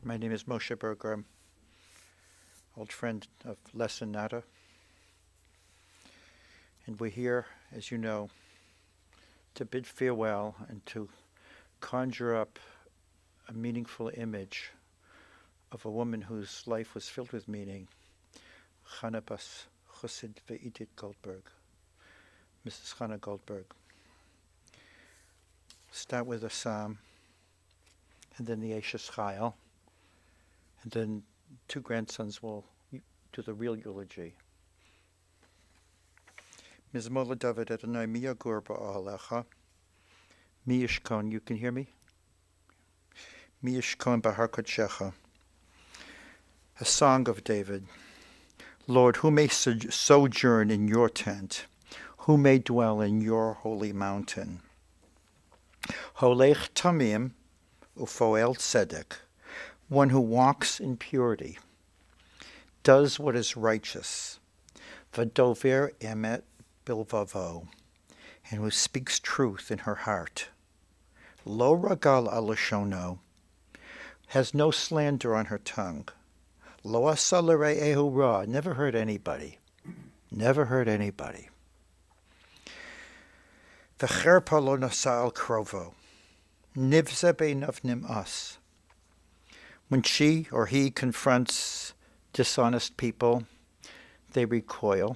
My name is Moshe Berger. I'm an old friend of Les and Nada. And we're here, as you know, to bid farewell and to conjure up a meaningful image of a woman whose life was filled with meaning, Chana Bas Chosid Ve'idit Goldberg, Mrs. Chana Goldberg. Start with a psalm, and then the Eshes Chayil, and then two grandsons will do the real eulogy. Mizmor David Adonai mi yagur ba'alecha, mi yishkon, you can hear me? Mi yishkon b'har kodshecha. A song of David. Lord, who may sojourn in your tent? Who may dwell in your holy mountain? Holech tamim ufoel tzedek, one who walks in purity, does what is righteous, v'dover emet bilvavo, and who speaks truth in her heart. Lo ragal alashono, has no slander on her tongue. Lo asalere ehu ra, never hurt anybody. Never hurt anybody. V'cherpa lo nasa al krovo, nivze beinav nim'as. When she or he confronts dishonest people, they recoil.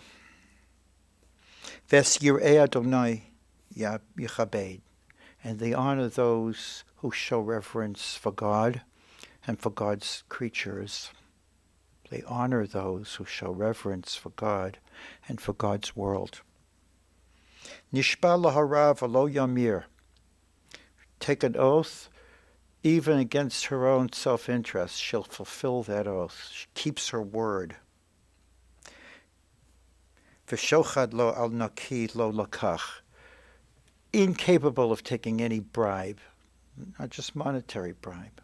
Ves yirei Adonai yichabed, and they honor those who show reverence for God and for God's creatures. They honor those who show reverence for God and for God's world. Nishba laharav alo yamir, take an oath. Even against her own self-interest, she'll fulfill that oath. She keeps her word. V'shochad lo al naki lo lakach, incapable of taking any bribe, not just monetary bribe,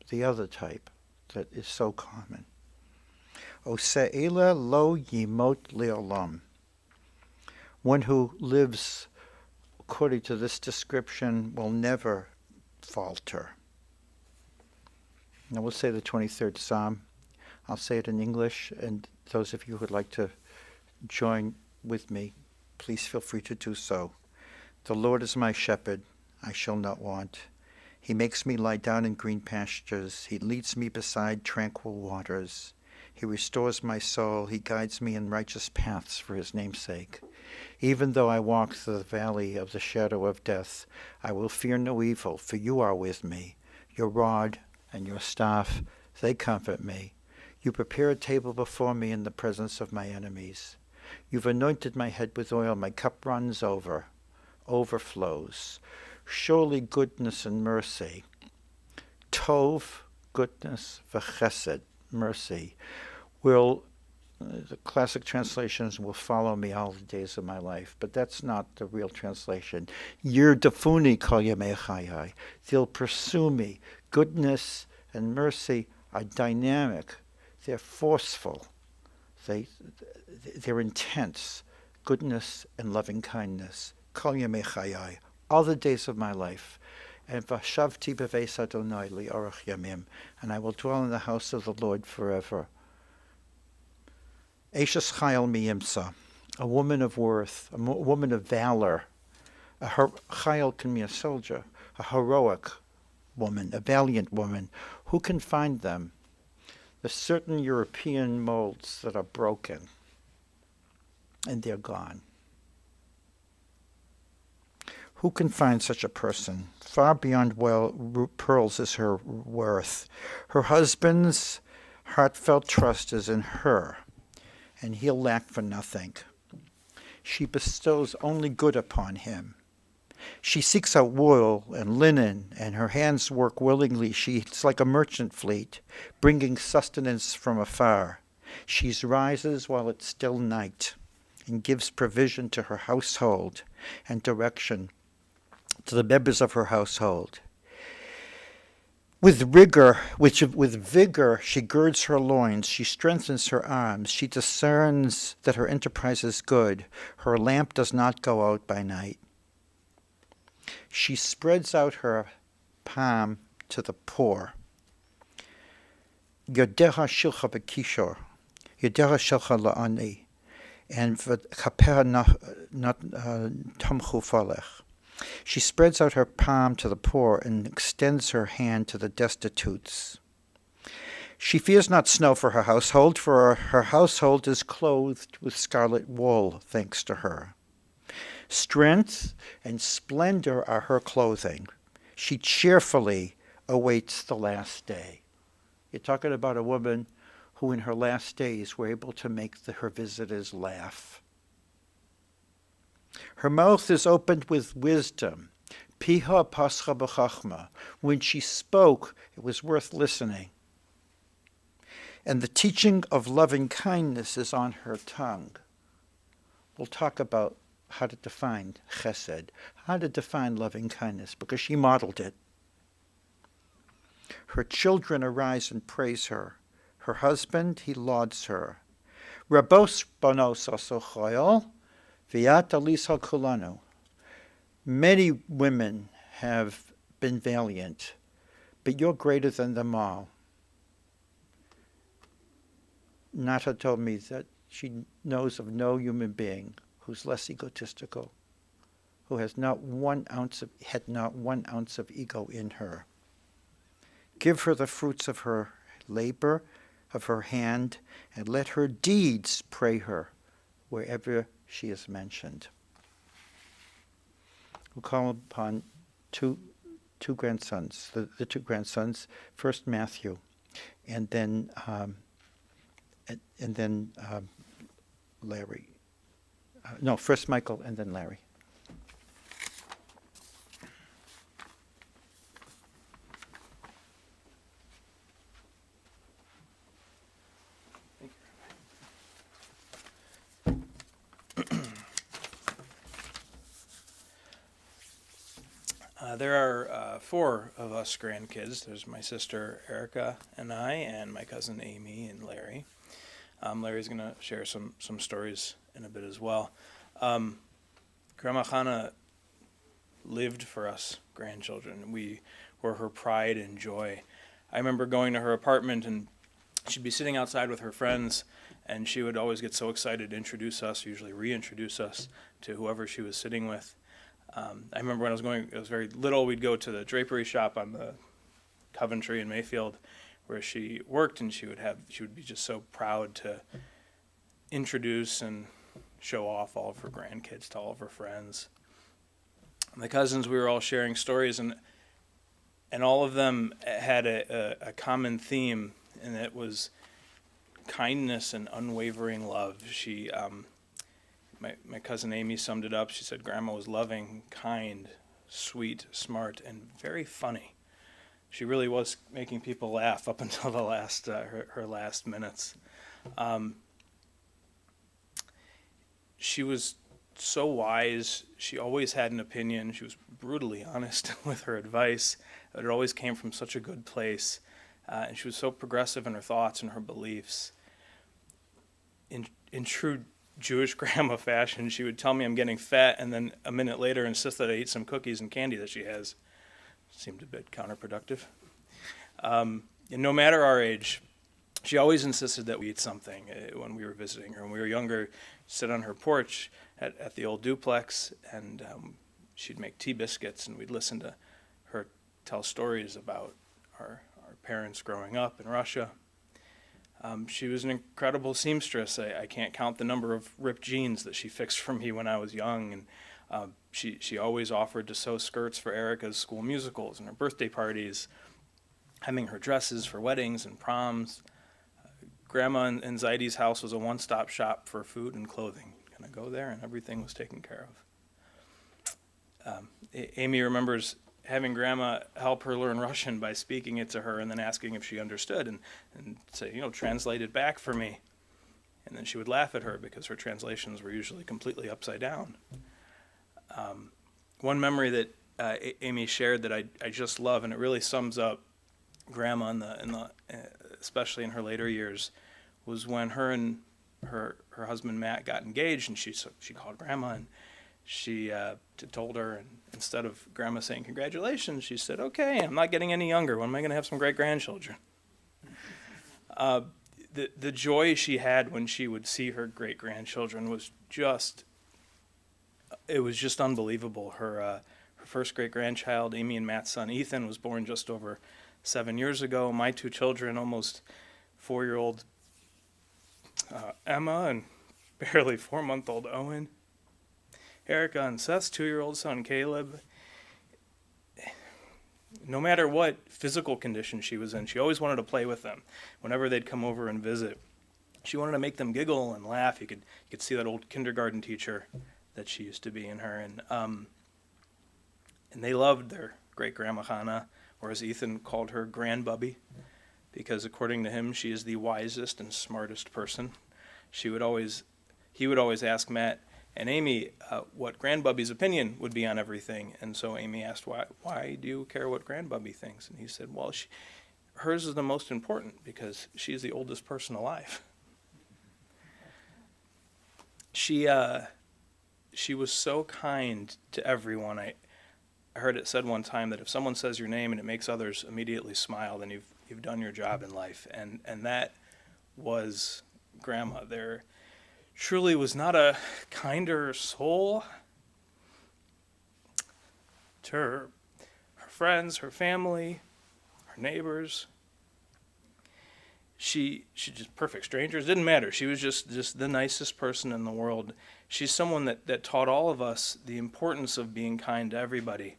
the other type that is so common. Ose'ela lo yimot le'olam, one who lives according to this description will never falter. Now we'll say the 23rd Psalm. I'll say it in English, and those of you who would like to join with me, please feel free to do so. The Lord is my shepherd, I shall not want. He makes me lie down in green pastures. He leads me beside tranquil waters. He restores my soul. He guides me in righteous paths for his name's sake. Even though I walk through the valley of the shadow of death, I will fear no evil, for you are with me. Your rod and your staff, they comfort me. You prepare a table before me in the presence of my enemies. You've anointed my head with oil. My cup runs over, overflows. Surely goodness and mercy, tov, goodness, v'chesed, mercy, will, the classic translations, will follow me all the days of my life. But that's not the real translation. Yirdafuni kol yamei chayai. They'll pursue me. Goodness and mercy are dynamic. They're forceful. They're intense. Goodness and loving kindness. Kol yamei chayai. All the days of my life. And vashavti beveis Adonai li'orach yamim. And I will dwell in the house of the Lord forever. Eshes Chayil miyimsa. A woman of worth. A woman of valor. A Chayil can be a soldier. A heroic woman, a valiant woman. Who can find them? There's certain European molds that are broken, and they're gone. Who can find such a person? Far beyond pearls is her worth. Her husband's heartfelt trust is in her, and he'll lack for nothing. She bestows only good upon him. She seeks out wool and linen, and her hands work willingly. She's like a merchant fleet, bringing sustenance from afar. She rises while it's still night, and gives provision to her household and direction to the members of her household. With vigor, she girds her loins, she strengthens her arms, she discerns that her enterprise is good. Her lamp does not go out by night. She spreads out her palm to the poor. Yodecha shilcha bekishor, Yodecha shilcha la'ani, and v'chapeha not tomchu falech. She spreads out her palm to the poor and extends her hand to the destitutes. She fears not snow for her household is clothed with scarlet wool, thanks to her. Strength and splendor are her clothing. She cheerfully awaits the last day. You're talking about a woman who in her last days were able to make her visitors laugh. Her mouth is opened with wisdom. Piha pascha b'chachma. When she spoke, it was worth listening. And the teaching of loving kindness is on her tongue. We'll talk about how to define chesed, how to define loving kindness, because she modeled it. Her children arise and praise her. Her husband, he lauds her. Rabos bonos asochoyol, viat alisa kulanu. Many women have been valiant, but you're greater than them all. Nata told me that she knows of no human being who's less egotistical, who had not 1 ounce of ego in her. Give her the fruits of her labor, of her hand, and let her deeds pray her wherever she is mentioned. We'll call upon two grandsons, the two grandsons, first Matthew, and then Larry. First Michael and then Larry. There are 4 of us grandkids. There's my sister Erica and I, and my cousin Amy and Larry. Larry's going to share some stories in a bit as well. Grandma Chana lived for us grandchildren. We were her pride and joy. I remember going to her apartment, and she'd be sitting outside with her friends, and she would always get so excited to introduce us, usually reintroduce us to whoever she was sitting with. I remember when I was very little, we'd go to the drapery shop on the Coventry in Mayfield where she worked, and she would be just so proud to introduce and show off all of her grandkids to all of her friends. And the cousins, we were all sharing stories, and all of them had a common theme, and it was kindness and unwavering love. My cousin Amy summed it up. She said Grandma was loving, kind, sweet, smart, and very funny. She really was making people laugh up until the last her last minutes. She was so wise. She always had an opinion. She was brutally honest with her advice. It always came from such a good place. And she was so progressive in her thoughts and her beliefs. In true Jewish grandma fashion, she would tell me I'm getting fat, and then a minute later insist that I eat some cookies and candy that she has. Seemed a bit counterproductive. And no matter our age, she always insisted that we eat something when we were visiting her. When we were younger, sit on her porch at the old duplex, and she'd make tea biscuits, and we'd listen to her tell stories about our parents growing up in Russia. She was an incredible seamstress. I can't count the number of ripped jeans that she fixed for me when I was young, and she always offered to sew skirts for Erica's school musicals and her birthday parties, hemming her dresses for weddings and proms. Grandma in Zaidi's house was a one-stop shop for food and clothing. Kind of go there, and everything was taken care of. Amy remembers having Grandma help her learn Russian by speaking it to her and then asking if she understood, and say, translate it back for me. And then she would laugh at her because her translations were usually completely upside down. One memory that Amy shared that I just love, and it really sums up Grandma especially in her later years, was when her and her husband Matt got engaged, and she called Grandma, and she told her, and instead of Grandma saying congratulations, she said, okay, I'm not getting any younger. When am I going to have some great grandchildren? The joy she had when she would see her great-grandchildren was just unbelievable. Her first great-grandchild, Amy and Matt's son Ethan, was born just over 7 years ago. My two children, almost 4-year-old Emma and barely 4-month-old Owen, Erica and Seth's 2-year-old son Caleb. No matter what physical condition she was in, she always wanted to play with them. Whenever they'd come over and visit, she wanted to make them giggle and laugh. You could see that old kindergarten teacher that she used to be in her, and they loved their great grandma Chana, or as Ethan called her, Grandbubby, because according to him, she is the wisest and smartest person. He would always ask Matt and Amy what Grandbubby's opinion would be on everything, and so Amy asked, "Why do you care what Grandbubby thinks?" And he said, "Well, hers is the most important because she's the oldest person alive." She was so kind to everyone. I heard it said one time that if someone says your name and it makes others immediately smile, then you've done your job in life, and that was Grandma. There truly was not a kinder soul to her friends, her family, her neighbors. She just perfect strangers, didn't matter. She was just the nicest person in the world. She's someone that taught all of us the importance of being kind to everybody.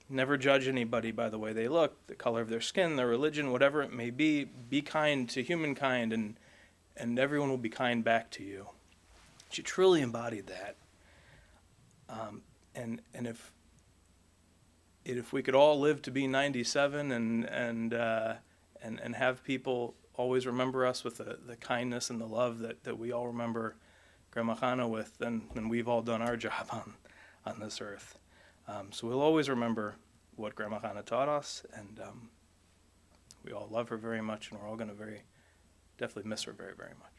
Never judge anybody by the way they look, the color of their skin, their religion, whatever it may be. Be kind to humankind, and everyone will be kind back to you. She truly embodied that. And if we could all live to be 97 and have people always remember us with the kindness and the love that we all remember Grandma Chana with, then we've all done our job on this earth. So we'll always remember what Grandma Chana taught us, and we all love her very much, and we're all going to definitely miss her very, very much.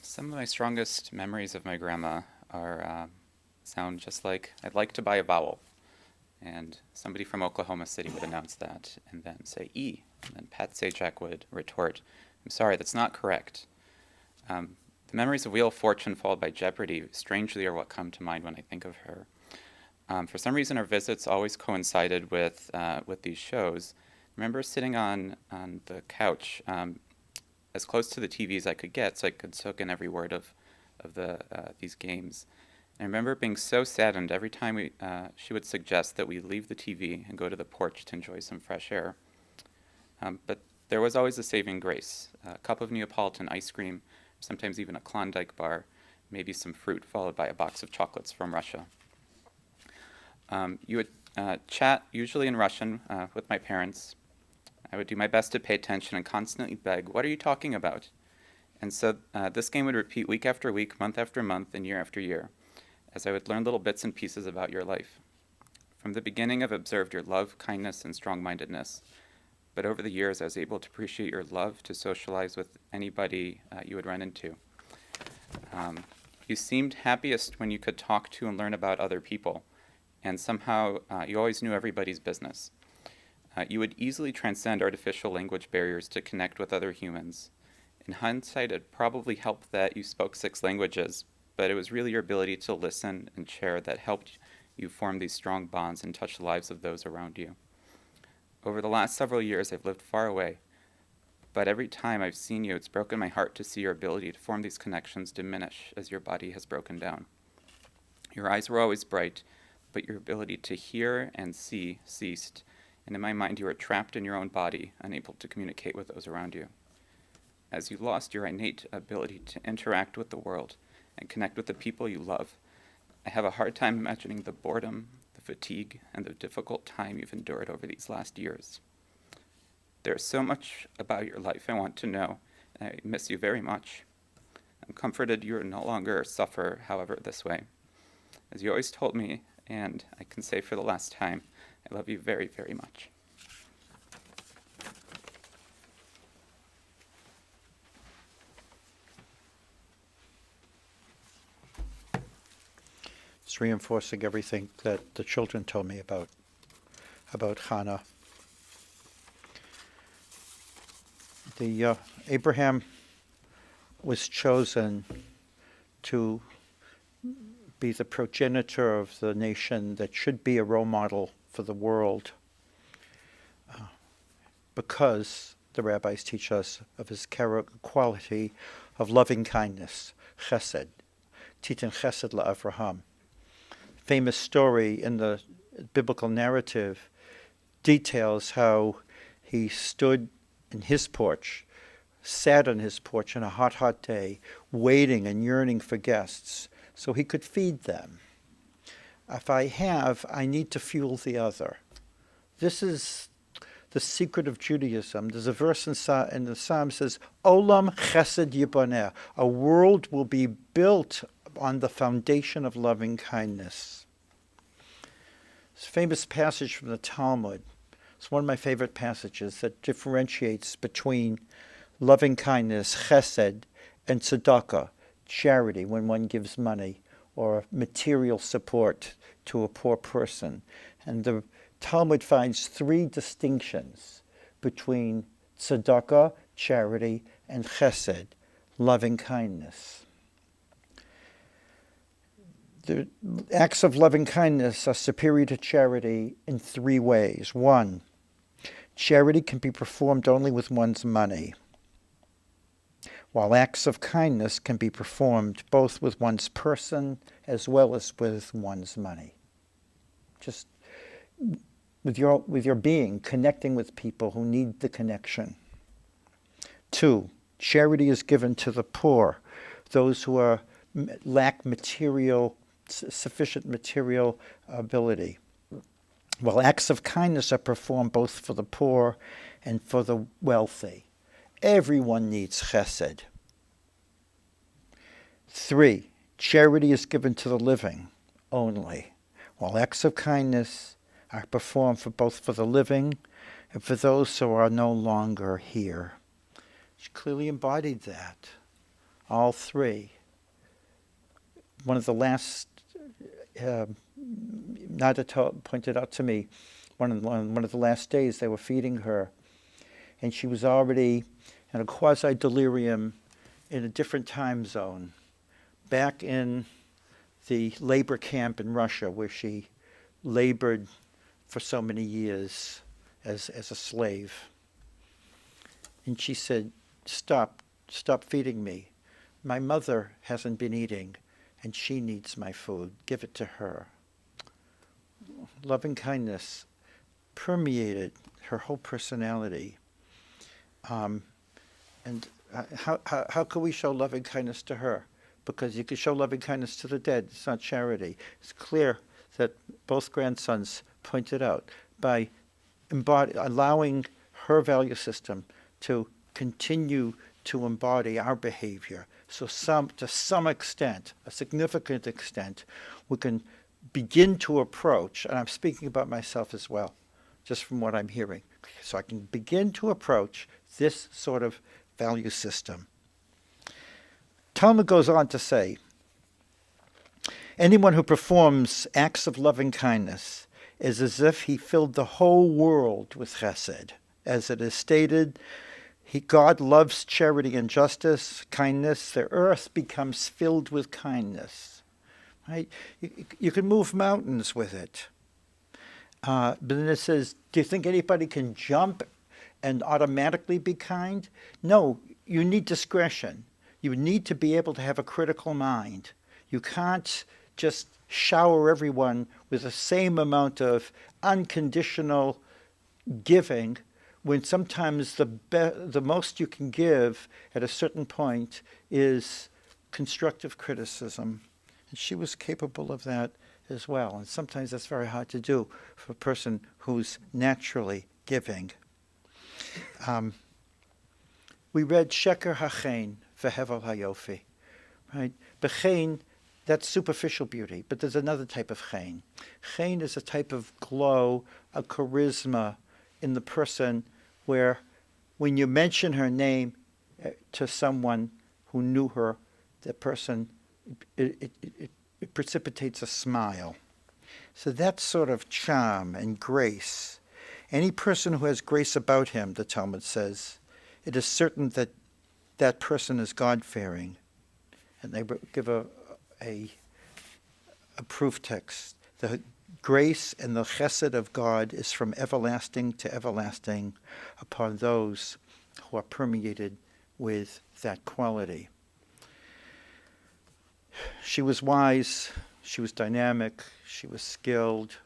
Some of my strongest memories of my grandma sound just like I'd like to buy a vowel. And somebody from Oklahoma City would announce that and then say E. And then Pat Sajak would retort, "I'm sorry, that's not correct." The memories of Wheel of Fortune followed by Jeopardy strangely are what come to mind when I think of her. For some reason, our visits always coincided with these shows. I remember sitting on the couch as close to the TV as I could get so I could soak in every word of these games. And I remember being so saddened every time she would suggest that we leave the TV and go to the porch to enjoy some fresh air. But there was always a saving grace, a cup of Neapolitan ice cream, sometimes even a Klondike bar, maybe some fruit, followed by a box of chocolates from Russia. You would chat, usually in Russian, with my parents. I would do my best to pay attention and constantly beg, "What are you talking about?" And so this game would repeat week after week, month after month, and year after year, as I would learn little bits and pieces about your life. From the beginning, I've observed your love, kindness, and strong-mindedness. But over the years, I was able to appreciate your love to socialize with anybody you would run into. You seemed happiest when you could talk to and learn about other people, and somehow you always knew everybody's business. You would easily transcend artificial language barriers to connect with other humans. In hindsight, it probably helped that you spoke 6 languages, but it was really your ability to listen and share that helped you form these strong bonds and touch the lives of those around you. Over the last several years, I've lived far away, but every time I've seen you, it's broken my heart to see your ability to form these connections diminish as your body has broken down. Your eyes were always bright, but your ability to hear and see ceased. And in my mind, you were trapped in your own body, unable to communicate with those around you. As you lost your innate ability to interact with the world and connect with the people you love, I have a hard time imagining the boredom, the fatigue, and the difficult time you've endured over these last years. There's so much about your life I want to know, and I miss you very much. I'm comforted you no longer suffer, however, this way. As you always told me, and I can say for the last time, I love you very, very much. It's reinforcing everything that the children told me about Chana. Abraham was chosen to be the progenitor of the nation that should be a role model for the world, because the rabbis teach us of his quality of loving kindness, chesed, titin chesed la'Avraham. Famous story in the biblical narrative details how he stood in his porch, sat on his porch on a hot, hot day, waiting and yearning for guests so he could feed them. If I have, I need to fuel the other. This is the secret of Judaism. There's a verse in the Psalm says, Olam chesed yibaneh. A world will be built on the foundation of loving kindness. It's a famous passage from the Talmud. It's one of my favorite passages that differentiates between loving kindness, chesed, and tzedakah, charity, when one gives money or material support to a poor person. And the Talmud finds three distinctions between tzedakah, charity, and chesed, loving kindness. The acts of loving kindness are superior to charity in three ways. One, charity can be performed only with one's money, while acts of kindness can be performed both with one's person as well as with one's money. Just with your being, connecting with people who need the connection. Two, charity is given to the poor, those who lack sufficient material ability, while acts of kindness are performed both for the poor and for the wealthy. Everyone needs chesed. Three, charity is given to the living only, while acts of kindness are performed both for the living and for those who are no longer here. She clearly embodied that. All three. One of the last, Nada pointed out to me, one of the last days they were feeding her, and she was already in a quasi-delirium in a different time zone, back in the labor camp in Russia where she labored for so many years as a slave. And she said, stop feeding me. My mother hasn't been eating, and she needs my food. Give it to her. Loving kindness permeated her whole personality. And how can we show loving kindness to her? Because you can show loving kindness to the dead. It's not charity. It's clear that both grandsons pointed out by allowing her value system to continue to embody our behavior. So to some extent, a significant extent, we can begin to approach, and I'm speaking about myself as well, just from what I'm hearing. So I can begin to approach this sort of value system. Talmud goes on to say, anyone who performs acts of loving kindness is as if he filled the whole world with chesed. As it is stated, God loves charity and justice, kindness. The earth becomes filled with kindness. Right? You can move mountains with it. But then it says, do you think anybody can jump and automatically be kind? No, you need discretion. You need to be able to have a critical mind. You can't just shower everyone with the same amount of unconditional giving when sometimes the most you can give at a certain point is constructive criticism. And she was capable of that as well. And sometimes that's very hard to do for a person who's naturally giving. We read Sheker HaChain v'Hevel HaYofi, right? B'chein, that's superficial beauty, but there's another type of chain. Chain is a type of glow, a charisma in the person where when you mention her name to someone who knew her, the person, it it precipitates a smile. So that sort of charm and grace. Any person who has grace about him, the Talmud says, it is certain that that person is God-fearing. And they give a proof text. The grace and the chesed of God is from everlasting to everlasting upon those who are permeated with that quality. She was wise, she was dynamic, she was skilled.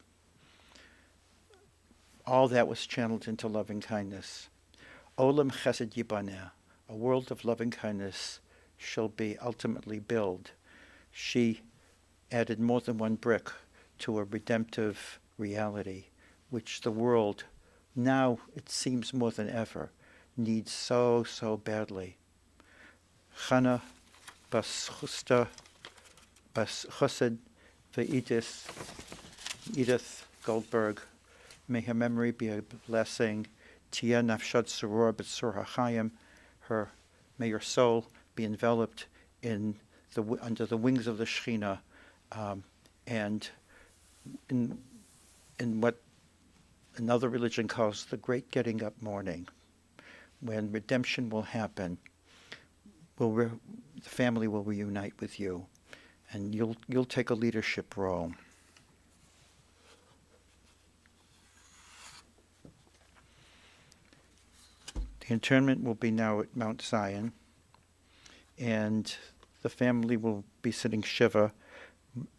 All that was channeled into loving kindness. Olam chesed yibaneh, a world of loving kindness shall be ultimately built. She added more than one brick to a redemptive reality, which the world, now it seems more than ever, needs so, so badly. Chana bas Chesed Edith Goldberg, may her memory be a blessing. Tia nafshat soror b'tzur hachayim, may her soul be enveloped in under the wings of the Shekhinah, and in what another religion calls the great getting up morning, when redemption will happen. The family will reunite with you, and you'll take a leadership role. The internment will be now at Mount Zion, and the family will be sitting Shiva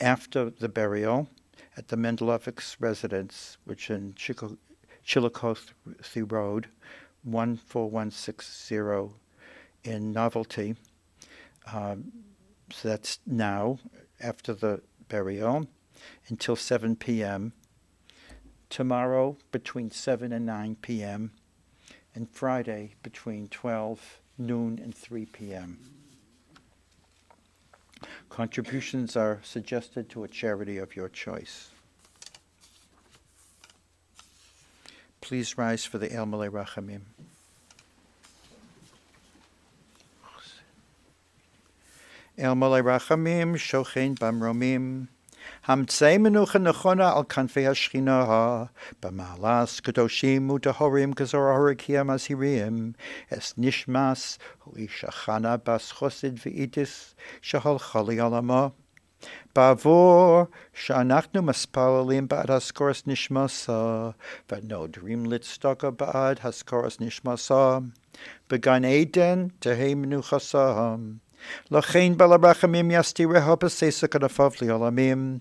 after the burial at the Mendelovics residence, which in Chillicothe Road, 14160 in Novelty. So that's now, after the burial, until 7 p.m. Tomorrow, between 7 and 9 p.m., and Friday, between 12 noon and 3 p.m. Contributions are suggested to a charity of your choice. Please rise for the El Malei Rachamim. El Malei Rachamim, Shochein Bamromim, Hamtzei Menucha Nechona al Kanfei HaShechina, B'malas Kadoshim Utahorim Kazor Horikiam Asirim, Es Nishmas Hoisha Chana Bas Chosid V'idis Shahal Chali Alama, Bavor Sha'anachnu Maspalalim Ba'ad Haskoras Nishmasa, V'nodrim Litstoka Ba'ad Haskoras Nishmasa, B'gan Eden Tehei Menuchasam, Lachein Balarachamim Yastireha B'seisa Kanafav Li'alamim,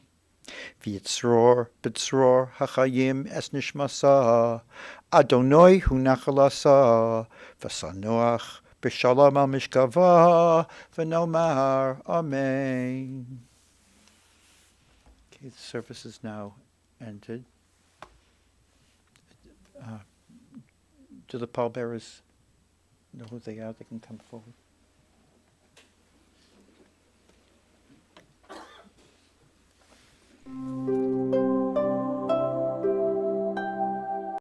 V'yitzror B'tzror Hachayim Es Nishmasa, Adonai Hu Nachalasa, V'sanoach B'shalom Al Mishkava, V'nomar Amen. Okay, the service is now ended. Do the pallbearers know who they are? They can come forward.